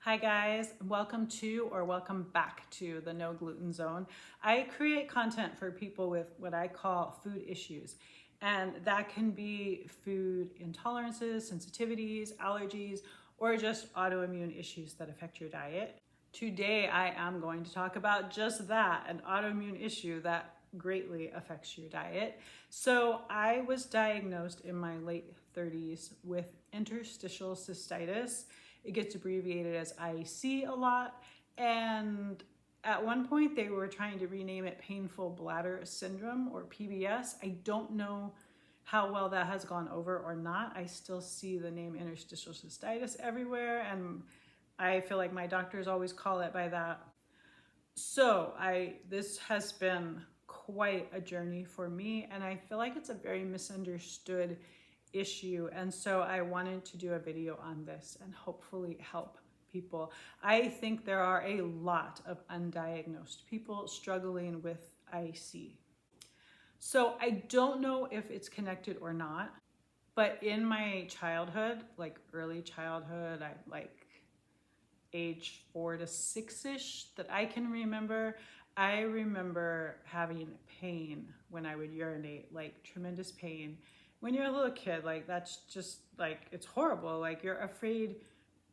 Hi guys, welcome to or welcome back to the No Gluten Zone. I create content for people with what I call food issues, and that can be food intolerances, sensitivities, allergies, or just autoimmune issues that affect your diet. Today I am going to talk about just that, an autoimmune issue that greatly affects your diet. So I was diagnosed in my late 30s with interstitial cystitis. It gets abbreviated as IC a lot. And at one point they were trying to rename it Painful Bladder Syndrome or PBS. I don't know how well that has gone over or not. I still see the name interstitial cystitis everywhere, and I feel like my doctors always call it by that. So this has been quite a journey for me, and I feel like it's a very misunderstood issue. And so I wanted to do a video on this and hopefully help people. I think there are a lot of undiagnosed people struggling with IC. So I don't know if it's connected or not, but in my childhood, like early childhood, I like age 4 to 6-ish that I can remember, I remember having pain when I would urinate, like tremendous pain. When you're a little kid, like that's just like, it's horrible. Like you're afraid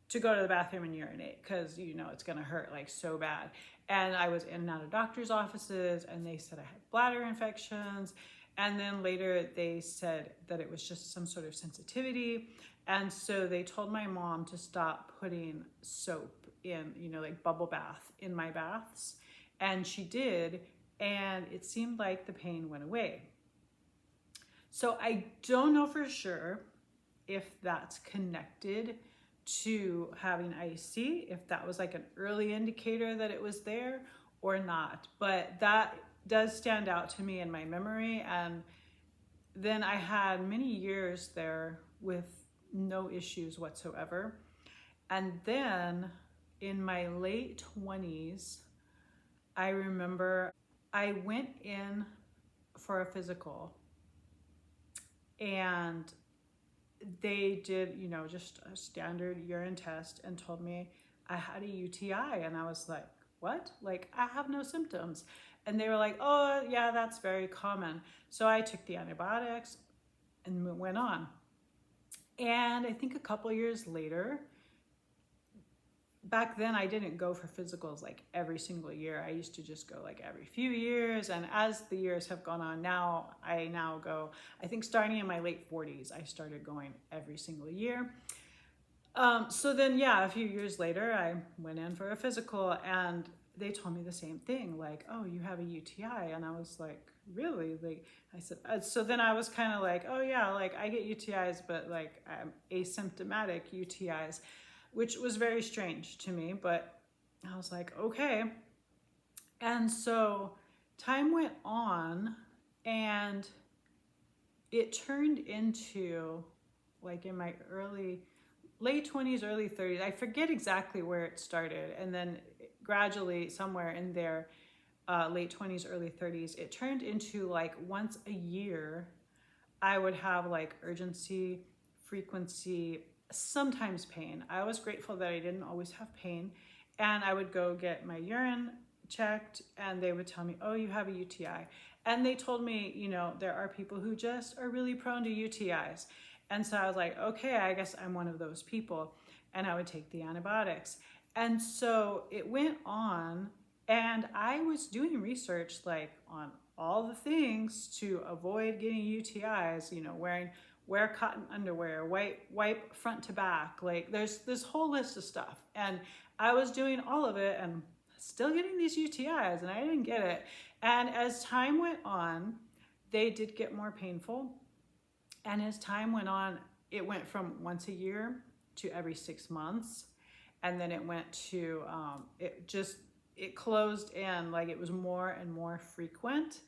to go to the bathroom and urinate because you know it's gonna hurt like so bad. And I was in and out of doctor's offices and they said I had bladder infections. And then later they said that it was just some sort of sensitivity. And so they told my mom to stop putting soap in, like bubble bath in my baths. And she did, and it seemed like the pain went away. So I don't know for sure if that's connected to having IC, if that was like an early indicator that it was there or not, but that does stand out to me in my memory. And then I had many years there with no issues whatsoever. And then in my late 20s, I remember I went in for a physical and they did, just a standard urine test and told me I had a UTI. And I was like, what? Like, I have no symptoms. And they were like, oh yeah, that's very common. So I took the antibiotics and went on. And I think a couple years later, back then I didn't go for physicals like every single year. I used to just go like every few years. And as the years have gone on, I now go, I think starting in my late 40s, I started going every single year. So then, yeah, a few years later, I went in for a physical and they told me the same thing, like, oh, you have a UTI. And I was like, really? Like, I said, so then I was kind of like, oh yeah, like I get UTIs, but like I'm asymptomatic UTIs, which was very strange to me, but I was like, okay. And so time went on and it turned into, like in my late 20s, early 30s, I forget exactly where it started. And then gradually somewhere in there, late 20s, early 30s, it turned into like once a year, I would have like urgency, frequency, sometimes pain. I was grateful that I didn't always have pain. And I would go get my urine checked and they would tell me, oh, you have a UTI. And they told me, there are people who just are really prone to UTIs. And so I was like, okay, I guess I'm one of those people. And I would take the antibiotics. And so it went on, and I was doing research like on all the things to avoid getting UTIs, wear cotton underwear, wipe front to back. Like there's this whole list of stuff. And I was doing all of it and still getting these UTIs and I didn't get it. And as time went on, they did get more painful. And as time went on, it went from once a year to every 6 months. And then it went to, it closed in, like it was more and more frequent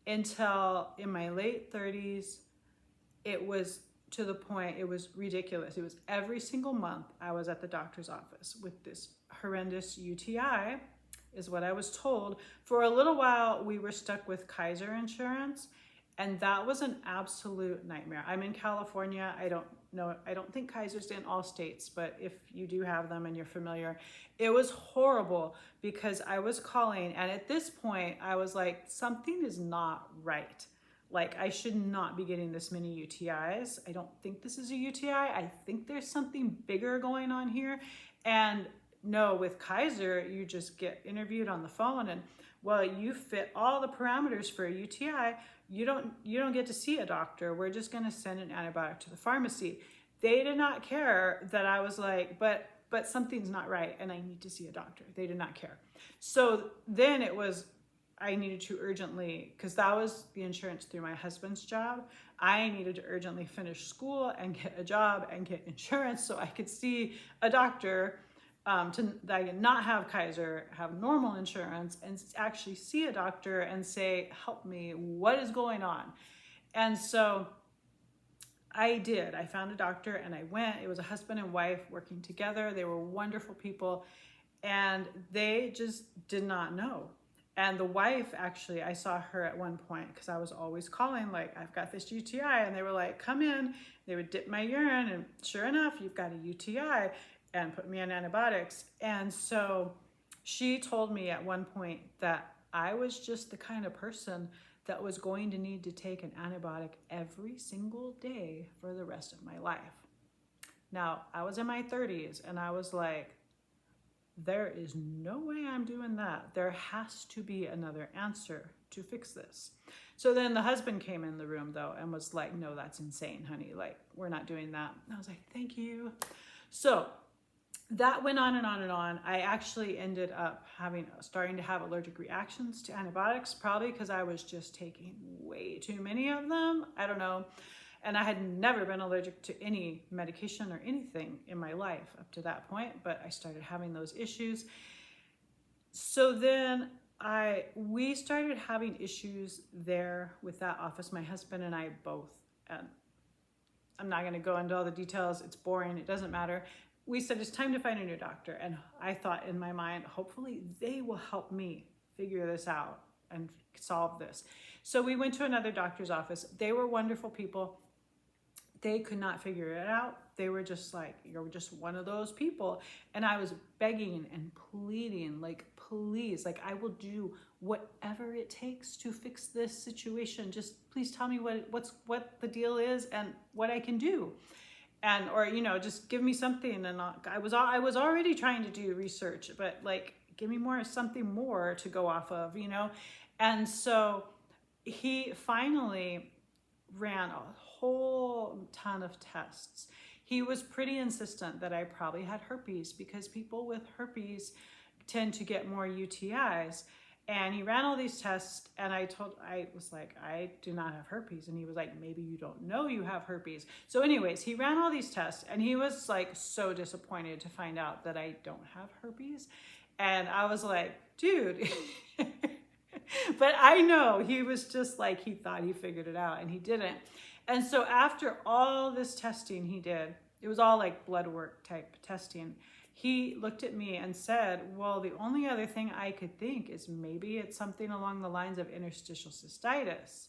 until in my late 30s, it was to the point, it was ridiculous. It was every single month I was at the doctor's office with this horrendous UTI, is what I was told. For a little while, we were stuck with Kaiser insurance, and that was an absolute nightmare. I'm in California. I don't know, I don't think Kaiser's in all states, but if you do have them and you're familiar, it was horrible because I was calling, and at this point I was like, something is not right. Like, I should not be getting this many UTIs. I don't think this is a UTI. I think there's something bigger going on here. And no, with Kaiser, you just get interviewed on the phone, and well, you fit all the parameters for a UTI. You don't get to see a doctor. We're just going to send an antibiotic to the pharmacy. They did not care that I was like, but something's not right and I need to see a doctor. They did not care. So then it was, I needed to urgently, because that was the insurance through my husband's job, I needed to urgently finish school and get a job and get insurance so I could see a doctor, to not have Kaiser, have normal insurance, and actually see a doctor and say, help me, what is going on? And so I did. I found a doctor and I went. It was a husband and wife working together. They were wonderful people, and they just did not know. And the wife, actually, I saw her at one point because I was always calling, like, I've got this UTI. And they were like, come in. They would dip my urine, and sure enough, you've got a UTI, and put me on antibiotics. And so she told me at one point that I was just the kind of person that was going to need to take an antibiotic every single day for the rest of my life. Now, I was in my 30s, and I was like, there is no way I'm doing that. There has to be another answer to fix this. So then the husband came in the room, though, and was like, no, that's insane, honey. Like, we're not doing that. And I was like, thank you. So that went on and on and on. I actually ended up starting to have allergic reactions to antibiotics, probably because I was just taking way too many of them. I don't know. And I had never been allergic to any medication or anything in my life up to that point, but I started having those issues. So then we started having issues there with that office, my husband and I both. And I'm not going to go into all the details. It's boring. It doesn't matter. We said it's time to find a new doctor. And I thought in my mind, hopefully they will help me figure this out and solve this. So we went to another doctor's office. They were wonderful people. They could not figure it out. They were just like, you're just one of those people. And I was begging and pleading, like, please, like, I will do whatever it takes to fix this situation. Just please tell me what the deal is and what I can do. And, or, you know, just give me something. And I was already trying to do research, but like, give me something more to go off of, you know? And so he finally ran a whole ton of tests. He was pretty insistent that I probably had herpes because people with herpes tend to get more UTIs. And he ran all these tests, and I was like, I do not have herpes. And he was like, maybe you don't know you have herpes. So anyways, he ran all these tests, and he was like so disappointed to find out that I don't have herpes. And I was like, dude. But I know he was just like, he thought he figured it out, and he didn't. And so after all this testing he did, it was all like blood work type testing, he looked at me and said, well, the only other thing I could think is maybe it's something along the lines of interstitial cystitis.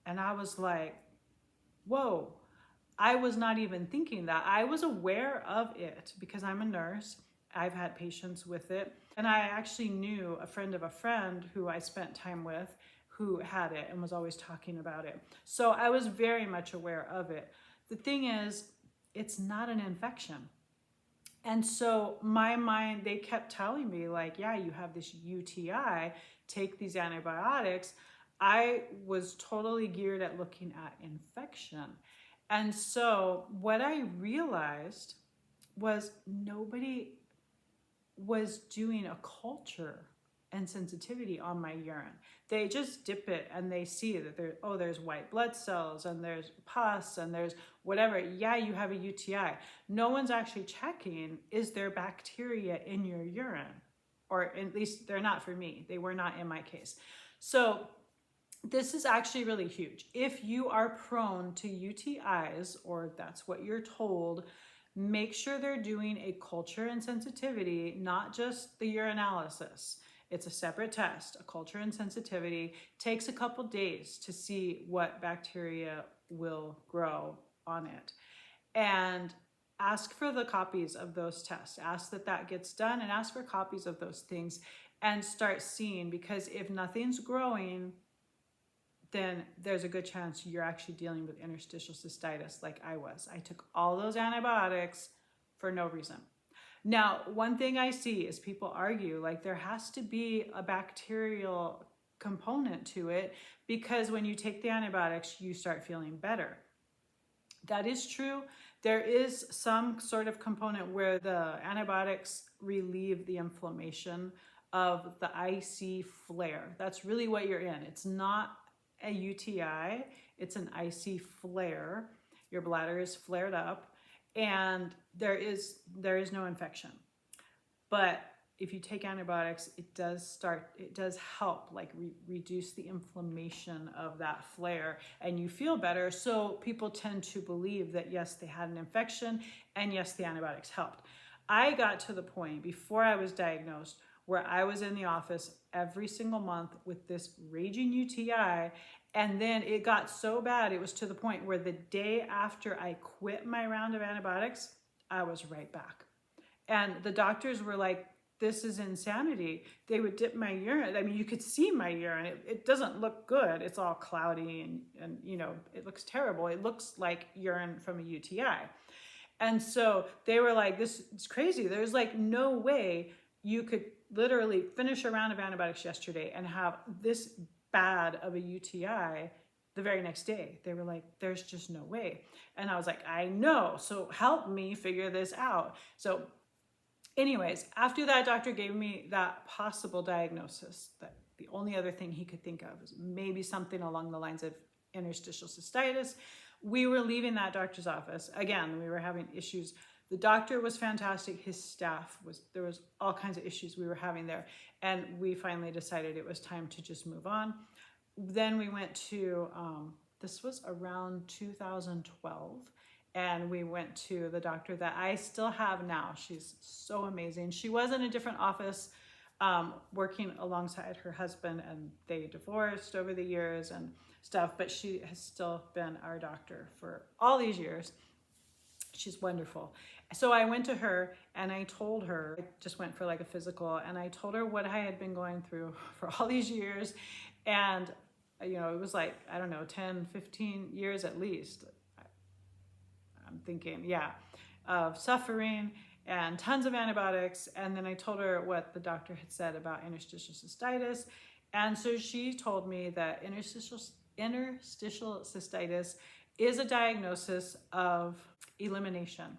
And I was like, whoa, I was not even thinking that. I was aware of it because I'm a nurse. I've had patients with it. And I actually knew a friend of a friend who I spent time with who had it and was always talking about it. So I was very much aware of it. The thing is, it's not an infection. And so my mind, they kept telling me like, yeah, you have this UTI, take these antibiotics. I was totally geared at looking at infection. And so what I realized was nobody was doing a culture and sensitivity on my urine. They just dip it and they see that there's white blood cells and there's pus and there's whatever. Yeah, you have a UTI. No one's actually checking, is there bacteria in your urine? Or at least they're not for me. They were not in my case. So this is actually really huge. If you are prone to UTIs, or that's what you're told, make sure they're doing a culture and sensitivity, not just the urinalysis. It's a separate test. A culture and sensitivity takes a couple days to see what bacteria will grow on it. and ask for the copies of those tests. Ask that that gets done, and ask for copies of those things and start seeing, because if nothing's growing, then there's a good chance you're actually dealing with interstitial cystitis like I was. I took all those antibiotics for no reason. Now, one thing I see is people argue like there has to be a bacterial component to it, because when you take the antibiotics, you start feeling better. That is true. There is some sort of component where the antibiotics relieve the inflammation of the IC flare. That's really what you're in. It's not a UTI, it's an IC flare. Your bladder is flared up and there is no infection. But if you take antibiotics, it does help like reduce the inflammation of that flare and you feel better. So people tend to believe that yes, they had an infection and yes, the antibiotics helped. I got to the point before I was diagnosed where I was in the office every single month with this raging UTI. And then it got so bad, it was to the point where the day after I quit my round of antibiotics, I was right back. And the doctors were like, this is insanity. They would dip my urine. I mean, you could see my urine. It doesn't look good. It's all cloudy and you know, it looks terrible. It looks like urine from a UTI. And so they were like, this is crazy. There's like no way you could literally finish a round of antibiotics yesterday and have this bad of a UTI the very next day. They were like, there's just no way. And I was like, I know. So help me figure this out. So anyways, after that doctor gave me that possible diagnosis, that the only other thing he could think of was maybe something along the lines of interstitial cystitis. We were leaving that doctor's office. Again, we were having issues. The doctor was fantastic. His staff there was all kinds of issues we were having there. And we finally decided it was time to just move on. Then we went to, this was around 2012. And we went to the doctor that I still have now. She's so amazing. She was in a different office working alongside her husband, and they divorced over the years and stuff, but she has still been our doctor for all these years. She's wonderful. So I went to her and I told her, I just went for like a physical, and I told her what I had been going through for all these years. And, you know, it was like, I don't know, 10, 15 years at least. I'm thinking, yeah, of suffering and tons of antibiotics. And then I told her what the doctor had said about interstitial cystitis. And so she told me that interstitial cystitis is a diagnosis of elimination.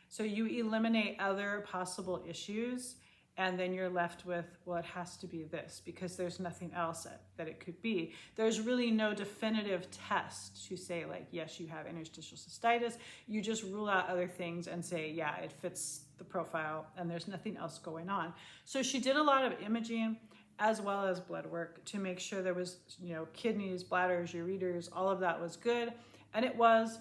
So you eliminate other possible issues, and then you're left with, well, it has to be this, because there's nothing else that it could be. There's really no definitive test to say like, yes, you have interstitial cystitis. You just rule out other things and say, yeah, it fits the profile and there's nothing else going on. So she did a lot of imaging as well as blood work to make sure there was, you know, kidneys, bladders, ureters, all of that was good. And it was.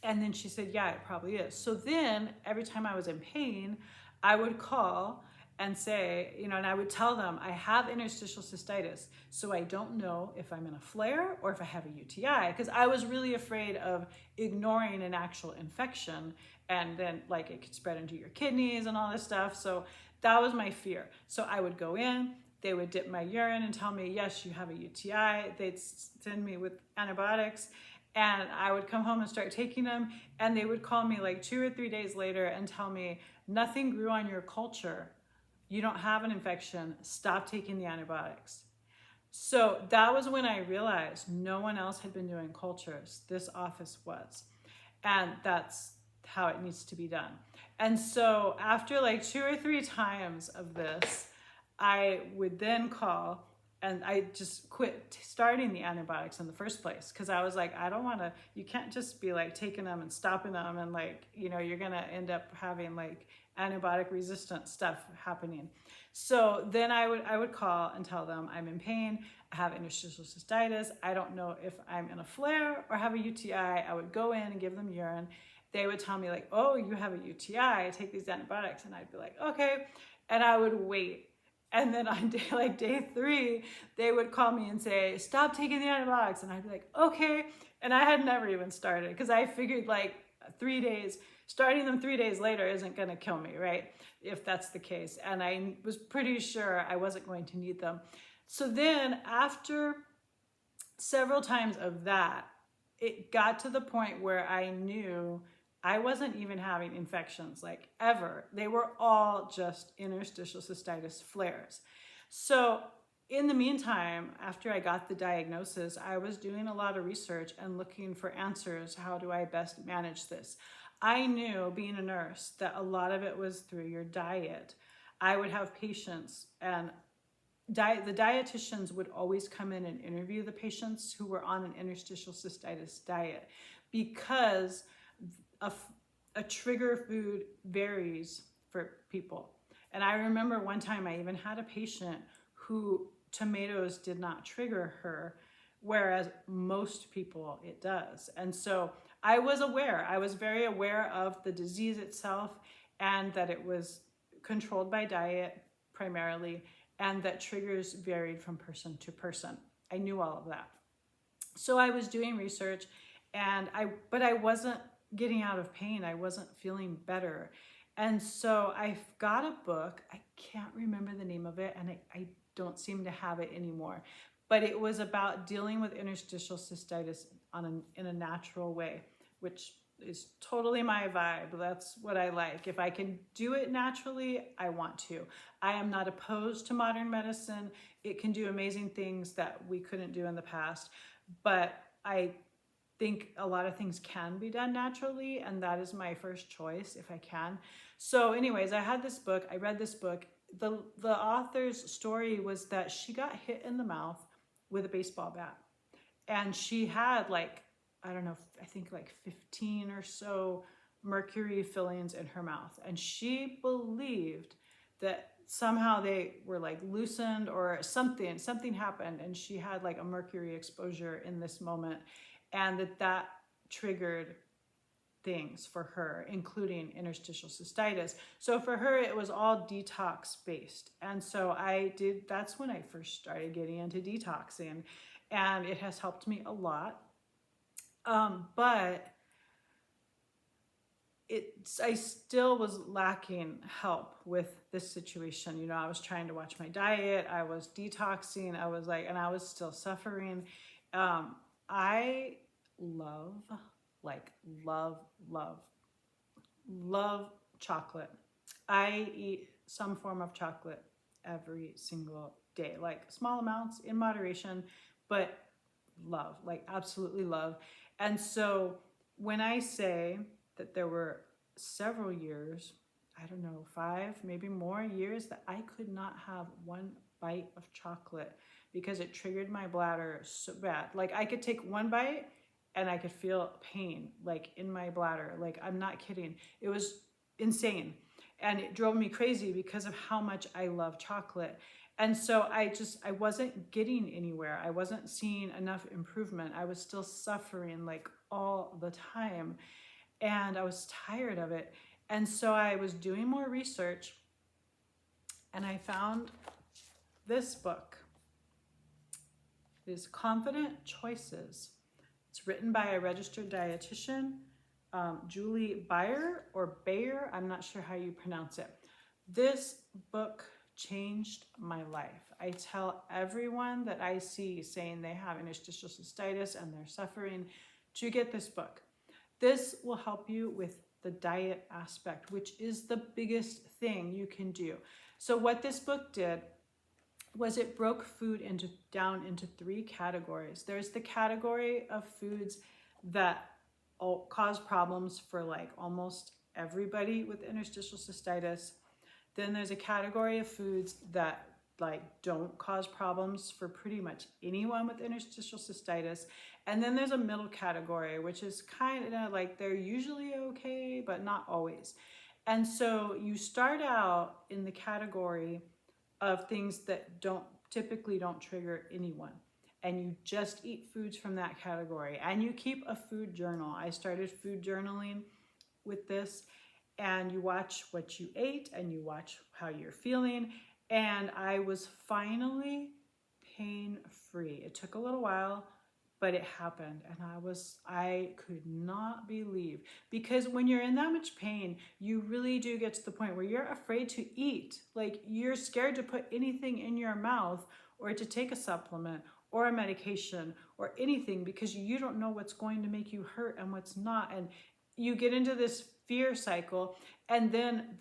And then she said, yeah, it probably is. So then every time I was in pain, I would call and say, you know, and I would tell them I have interstitial cystitis. So I don't know if I'm in a flare or if I have a UTI, because I was really afraid of ignoring an actual infection and then like it could spread into your kidneys and all this stuff. So that was my fear. So I would go in, they would dip my urine and tell me, yes, you have a UTI. They'd send me with antibiotics. And I would come home and start taking them, and they would call me like 2 or 3 days later and tell me, nothing grew on your culture. You don't have an infection. Stop taking the antibiotics. So that was when I realized no one else had been doing cultures. This office was. And that's how it needs to be done. And so after like 2 or 3 times of this, I would then call. And I just quit starting the antibiotics in the first place, because I was like, I don't want to, you can't just be like taking them and stopping them and like, you know, you're going to end up having like antibiotic resistant stuff happening. So then I would call and tell them I'm in pain, I have interstitial cystitis, I don't know if I'm in a flare or have a UTI. I would go in and give them urine. They would tell me like, oh, you have a UTI, take these antibiotics. And I'd be like, okay. And I would wait. And then on day 3, they would call me and say, stop taking the antibiotics. And I'd be like, okay. And I had never even started, because I figured like, 3 days, starting them 3 days later isn't going to kill me, right? If that's the case. And I was pretty sure I wasn't going to need them. So then after several times of that, it got to the point where I knew I wasn't even having infections like ever. They were all just interstitial cystitis flares. So in the meantime, after I got the diagnosis, I was doing a lot of research and looking for answers. How do I best manage this? I knew, being a nurse, that a lot of it was through your diet. I would have patients, and the dietitians would always come in and interview the patients who were on an interstitial cystitis diet, because a trigger food varies for people. And I remember one time I even had a patient who tomatoes did not trigger her, whereas most people it does. And so I was very aware of the disease itself, and that it was controlled by diet primarily, and that triggers varied from person to person. I knew all of that. So I was doing research, but I wasn't getting out of pain. I wasn't feeling better. And so I got a book. I can't remember the name of it, and I don't seem to have it anymore. But it was about dealing with interstitial cystitis in a natural way, which is totally my vibe. That's what I like. If I can do it naturally, I want to. I am not opposed to modern medicine. It can do amazing things that we couldn't do in the past. But I think a lot of things can be done naturally, and that is my first choice if I can. So anyways, I had this book. I read this book. The author's story was that she got hit in the mouth with a baseball bat, and she had I think 15 or so mercury fillings in her mouth, and she believed that somehow they were loosened or something happened, and she had a mercury exposure in this moment, and that triggered things for her, including interstitial cystitis. So for her, it was all detox based. And so that's when I first started getting into detoxing, and it has helped me a lot. But I still was lacking help with this situation. I was trying to watch my diet. I was detoxing. And I was still suffering. I love chocolate. I eat some form of chocolate every single day, small amounts in moderation, but absolutely love. And so when I say that there were several years, I don't know, 5, maybe more years, that I could not have one bite of chocolate because it triggered my bladder so bad. I could take one bite and I could feel pain in my bladder. I'm not kidding. It was insane. And it drove me crazy because of how much I love chocolate. And so I wasn't getting anywhere. I wasn't seeing enough improvement. I was still suffering all the time. And I was tired of it. And so I was doing more research, and I found this book. It is Confident Choices. It's written by a registered dietitian, Julie Bayer. I'm not sure how you pronounce it. This book changed my life. I tell everyone that I see saying they have interstitial cystitis and they're suffering to get this book. This will help you with the diet aspect, which is the biggest thing you can do. So what this book did was it broke food down into 3 categories. There's the category of foods that cause problems for almost everybody with interstitial cystitis. Then there's a category of foods that don't cause problems for pretty much anyone with interstitial cystitis. And then there's a middle category, which is kind of they're usually okay, but not always. And so you start out in the category of things that typically don't trigger anyone. And you just eat foods from that category. And you keep a food journal. I started food journaling with this. And you watch what you ate, and you watch how you're feeling. And I was finally pain-free. It took a little while, but it happened. And I could not believe, because when you're in that much pain, you really do get to the point where you're afraid to eat. Like, you're scared to put anything in your mouth or to take a supplement or a medication or anything, because you don't know what's going to make you hurt and what's not. And you get into this fear cycle, and then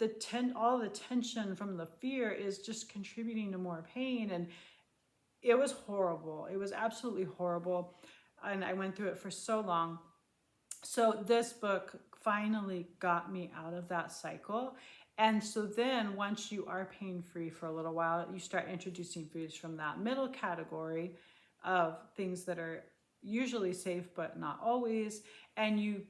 all the tension from the fear is just contributing to more pain. And it was horrible. It was absolutely horrible. And I went through it for so long. So this book finally got me out of that cycle. And so then once you are pain-free for a little while, you start introducing foods from that middle category of things that are usually safe, but not always. And you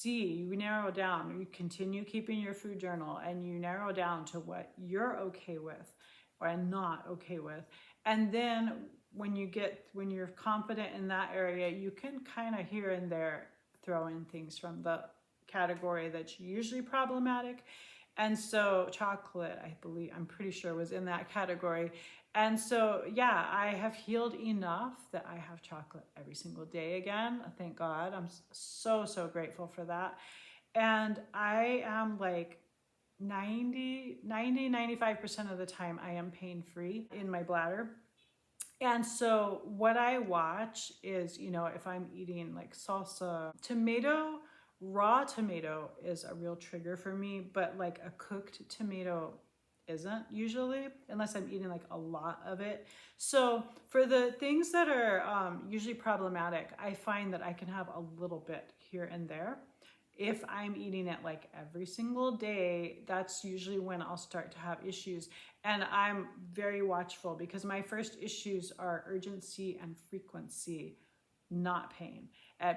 narrow down, you continue keeping your food journal, and you narrow down to what you're okay with or not okay with. And then when you're confident in that area, you can kind of here and there throw in things from the category that's usually problematic. And so chocolate, I'm pretty sure was in that category. And so, yeah, I have healed enough that I have chocolate every single day again. Thank God. I'm so, so grateful for that. And I am like 95% of the time I am pain-free in my bladder. And so what I watch is, if I'm eating like salsa, raw tomato is a real trigger for me, but like a cooked tomato isn't usually, unless I'm eating like a lot of it. So for the things that are usually problematic, I find that I can have a little bit here and there. If I'm eating it like every single day, that's usually when I'll start to have issues. And I'm very watchful, because my first issues are urgency and frequency, not pain.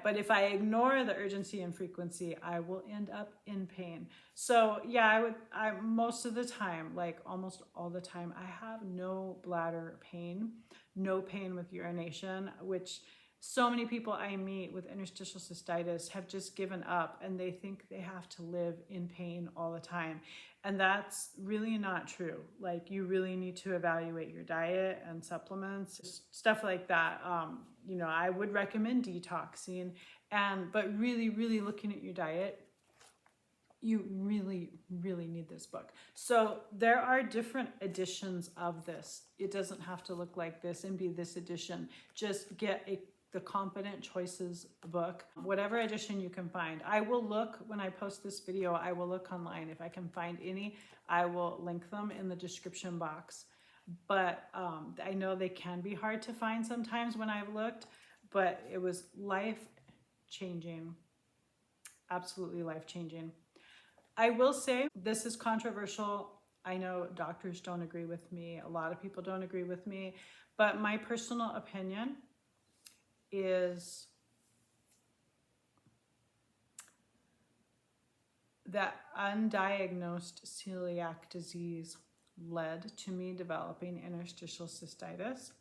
But if I ignore the urgency and frequency, I will end up in pain. So yeah, I most of the time, like almost all the time, I have no bladder pain, no pain with urination, which so many people I meet with interstitial cystitis have just given up, and they think they have to live in pain all the time. And that's really not true. Like, you really need to evaluate your diet and supplements, stuff like that. I would recommend detoxing, but really, really looking at your diet. You really, really need this book. So there are different editions of this. It doesn't have to look like this and be this edition. Just get the Confident Choices book, whatever edition you can find. I will look, when I post this video, I will look online. If I can find any, I will link them in the description box. But I know they can be hard to find sometimes when I've looked, but it was life-changing, absolutely life-changing. I will say this is controversial. I know doctors don't agree with me. A lot of people don't agree with me, but my personal opinion is that undiagnosed celiac disease led to me developing interstitial cystitis.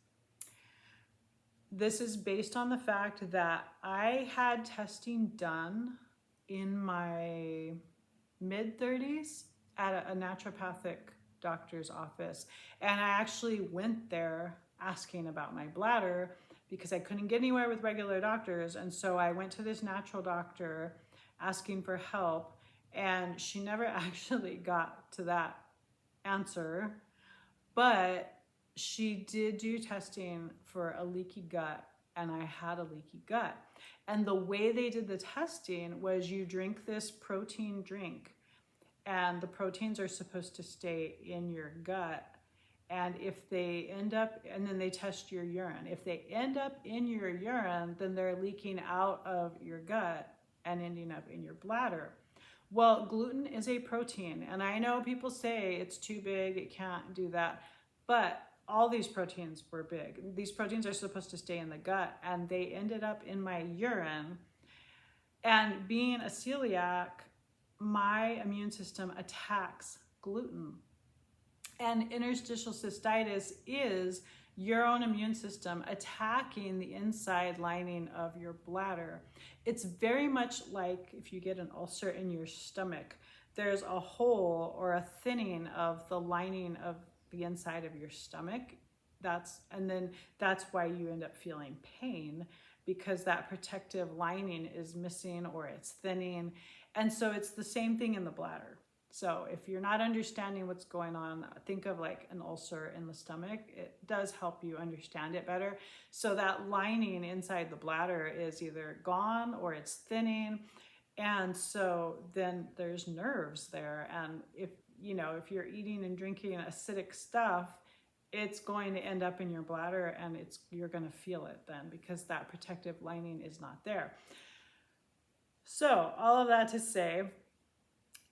This is based on the fact that I had testing done in my mid-30s at a naturopathic doctor's office. And I actually went there asking about my bladder, because I couldn't get anywhere with regular doctors. And so I went to this natural doctor asking for help, and she never actually got to that answer. But she did do testing for a leaky gut, and I had a leaky gut. And the way they did the testing was, you drink this protein drink, and the proteins are supposed to stay in your gut. And if they end up, and then they test your urine. If they end up in your urine, then they're leaking out of your gut and ending up in your bladder. Well, gluten is a protein, and I know people say it's too big, it can't do that, but all these proteins were big. These proteins are supposed to stay in the gut, and they ended up in my urine. And being a celiac, my immune system attacks gluten. And interstitial cystitis is your own immune system attacking the inside lining of your bladder. It's very much like if you get an ulcer in your stomach, there's a hole or a thinning of the lining of the inside of your stomach. That's why you end up feeling pain. because that protective lining is missing or it's thinning. And so it's the same thing in the bladder. So if you're not understanding what's going on, think of like an ulcer in the stomach. It does help you understand it better. So that lining inside the bladder is either gone or it's thinning. And so then there's nerves there. And if you're eating and drinking acidic stuff, it's going to end up in your bladder, and you're going to feel it then because that protective lining is not there. So all of that to say,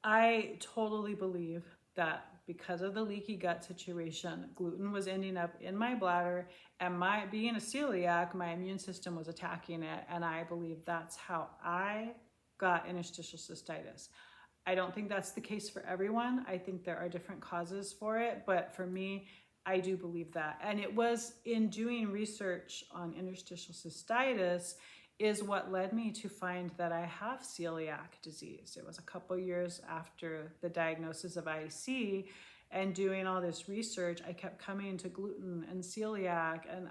I totally believe that because of the leaky gut situation, gluten was ending up in my bladder, and being a celiac, my immune system was attacking it, and I believe that's how I got interstitial cystitis. I don't think that's the case for everyone. I think there are different causes for it, but for me, I do believe that. And it was in doing research on interstitial cystitis is what led me to find that I have celiac disease. It was a couple years after the diagnosis of IC, and doing all this research, I kept coming to gluten and celiac, and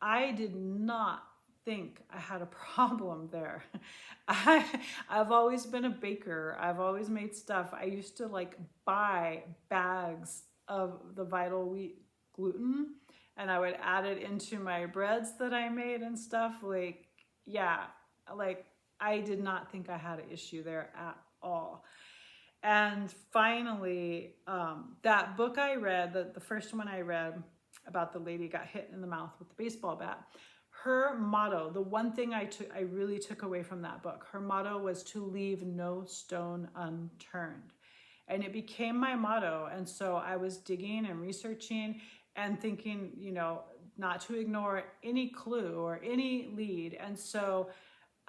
I did not think I had a problem there. I've always been a baker. I've always made stuff. I used to like buy bags of the Vital Wheat gluten, and I would add it into my breads that I made and stuff. I did not think I had an issue there at all. And finally, that book I read, the first one I read about the lady got hit in the mouth with the baseball bat, her motto, the one thing I really took away from that book, her motto was to leave no stone unturned. And it became my motto. And so I was digging and researching and thinking, not to ignore any clue or any lead. And so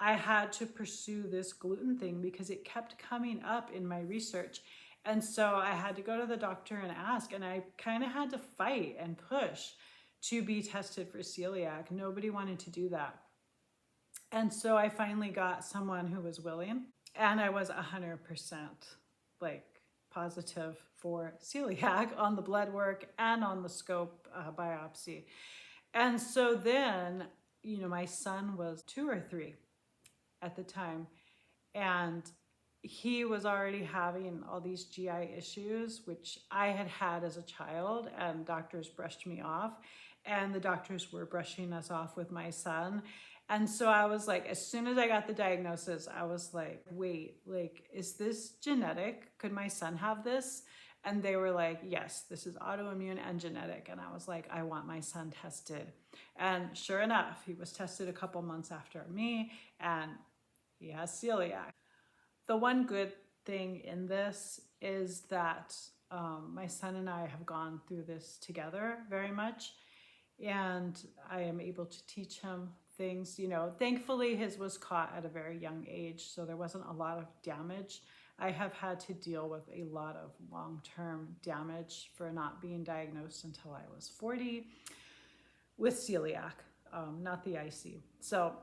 I had to pursue this gluten thing because it kept coming up in my research. And so I had to go to the doctor and ask, and I kind of had to fight and push to be tested for celiac. Nobody wanted to do that. And so I finally got someone who was willing, and I was 100% positive for celiac on the blood work and on the scope biopsy. And so then, my son was 2 or 3 at the time, and he was already having all these GI issues, which I had had as a child, and doctors brushed me off, and the doctors were brushing us off with my son. And so I was like, as soon as I got the diagnosis, I was like, wait, is this genetic? Could my son have this? And they were like, yes, this is autoimmune and genetic. And I was like, I want my son tested. And sure enough, he was tested a couple months after me, and he has celiac. The one good thing in this is that my son and I have gone through this together very much, and I am able to teach him things. Thankfully his was caught at a very young age, so there wasn't a lot of damage. I have had to deal with a lot of long-term damage for not being diagnosed until I was 40 with celiac, not the IC. So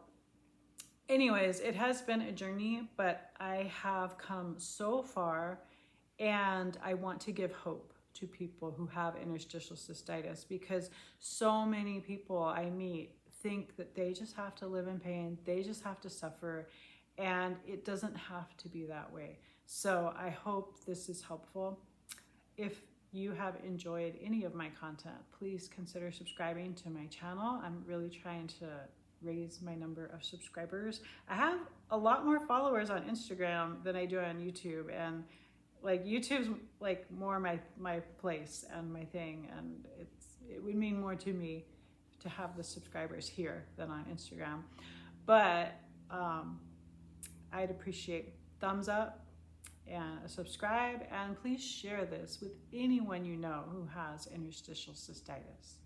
anyways, it has been a journey, but I have come so far, and I want to give hope to people who have interstitial cystitis, because so many people I meet think that they just have to live in pain, they just have to suffer, and it doesn't have to be that way. So I hope this is helpful. If you have enjoyed any of my content, please consider subscribing to my channel. I'm really trying to raise my number of subscribers. I have a lot more followers on Instagram than I do on YouTube, and YouTube's more my place and my thing, and it would mean more to me to have the subscribers here than on Instagram. But I'd appreciate thumbs up and a subscribe, and please share this with anyone you know who has interstitial cystitis.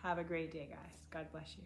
Have a great day, guys. God bless you.